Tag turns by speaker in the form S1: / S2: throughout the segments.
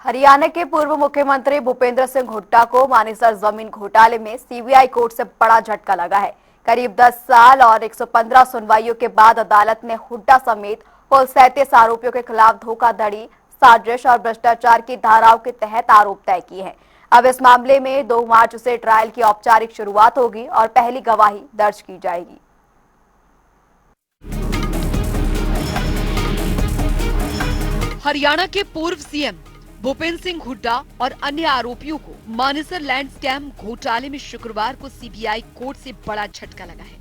S1: हरियाणा के पूर्व मुख्यमंत्री भूपेंद्र सिंह हुड्डा को मानेसर जमीन घोटाले में सीबीआई कोर्ट से बड़ा झटका लगा है। करीब 10 साल और 115 सुनवाइयों के बाद अदालत ने हुड्डा समेत कुल 37 आरोपियों के खिलाफ धोखाधड़ी, साजिश और भ्रष्टाचार की धाराओं के तहत आरोप तय किए हैं। अब इस मामले में 2 मार्च से ट्रायल की औपचारिक शुरुआत होगी और पहली गवाही दर्ज की जाएगी।
S2: हरियाणा के पूर्व सीएम भूपेंद्र सिंह हुड्डा और अन्य आरोपियों को मानेसर लैंड स्कैम घोटाले में शुक्रवार को सीबीआई कोर्ट से बड़ा झटका लगा है।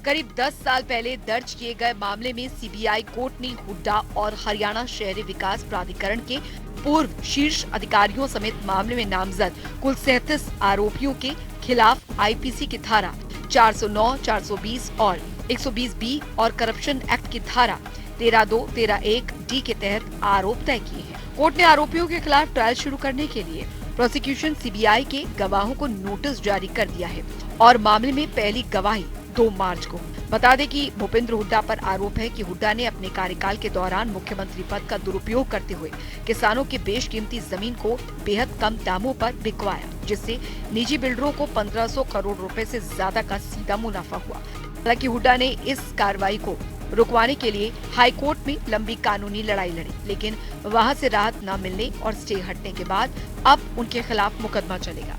S2: करीब 10 साल पहले दर्ज किए गए मामले में सीबीआई कोर्ट ने हुड्डा और हरियाणा शहरी विकास प्राधिकरण के पूर्व शीर्ष अधिकारियों समेत मामले में नामजद कुल 37 आरोपियों के खिलाफ आईपीसी की धारा 409, 420 और 120 बी और करप्शन एक्ट की धारा 13(2), 13(1) डी के तहत आरोप तय किए हैं। कोर्ट ने आरोपियों के खिलाफ ट्रायल शुरू करने के लिए प्रोसिक्यूशन सीबीआई के गवाहों को नोटिस जारी कर दिया है और मामले में पहली गवाही 2 मार्च को। बता दें कि भूपेंद्र हुड्डा पर आरोप है कि हुड्डा ने अपने कार्यकाल के दौरान मुख्यमंत्री पद का दुरुपयोग करते हुए किसानों की बेशकीमती जमीन को बेहद कम दामों पर बिकवाया, जिससे निजी बिल्डरों को 1500 करोड़ रुपए से ज्यादा का सीधा मुनाफा हुआ। हालांकि हुड्डा ने इस कार्रवाई को रुकवाने के लिए हाई कोर्ट में लंबी कानूनी लड़ाई लड़ी, लेकिन वहां से राहत न मिलने और स्टे हटने के बाद अब उनके खिलाफ मुकदमा चलेगा।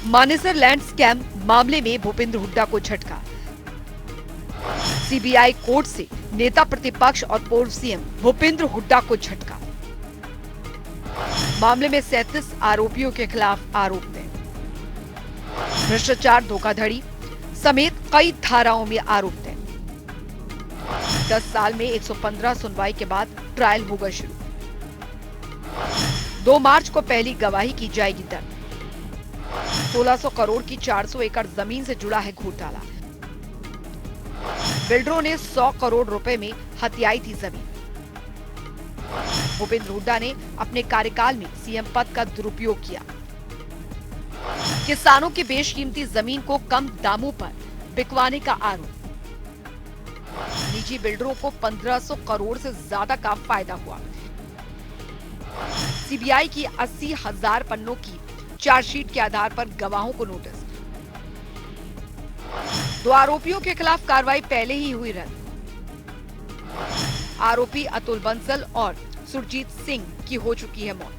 S2: मानेसर लैंड स्कैम मामले में भूपेंद्र हुड्डा को झटका। सीबीआई कोर्ट से नेता प्रतिपक्ष और पूर्व सीएम भूपेंद्र हुड्डा को झटका। मामले में 37 आरोपियों के खिलाफ आरोप थे। भ्रष्टाचार, धोखाधड़ी समेत कई धाराओं में आरोप थे। 10 साल में 115 सुनवाई के बाद ट्रायल होगा शुरू। 2 मार्च को पहली गवाही की जाएगी दर्ज। 1600 करोड़ की 400 एकड़ जमीन से जुड़ा है घोटाला। बिल्डरों ने 100 करोड़ रुपए में हथियाई थी जमीन। भूपेंद्र हुड्डा ने अपने कार्यकाल में सीएम पद का दुरुपयोग किया। किसानों की बेशकीमती जमीन को कम दामों पर बिकवाने का आरोप। निजी बिल्डरों को 1500 करोड़ से ज्यादा का फायदा हुआ। सीबीआई की 80,000 पन्नों की चार्जशीट के आधार पर गवाहों को नोटिस। 2 आरोपियों के खिलाफ कार्रवाई पहले ही हुई रद्द। आरोपी अतुल बंसल और सुरजीत सिंह की हो चुकी है मौत।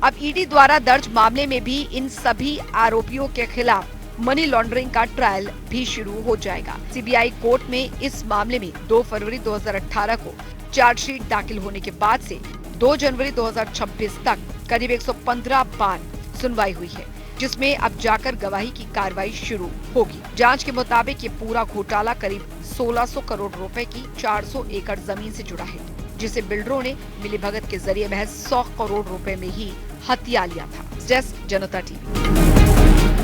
S2: अब ईडी द्वारा दर्ज मामले में भी इन सभी आरोपियों के खिलाफ मनी लॉन्ड्रिंग का ट्रायल भी शुरू हो जाएगा। सीबीआई कोर्ट में इस मामले में 2 फरवरी 2018 को चार्जशीट दाखिल होने के बाद से 2 जनवरी 2026 तक करीब 115 बार सुनवाई हुई है, जिसमें अब जाकर गवाही की कार्रवाई शुरू होगी। जांच के मुताबिक ये पूरा घोटाला करीब 1600 करोड़ रुपए की 400 एकड़ जमीन से जुड़ा है, जिसे बिल्डरों ने मिलीभगत के जरिए महज 100 करोड़ रुपए में ही हथिया लिया था। डेस्क जनता टीवी।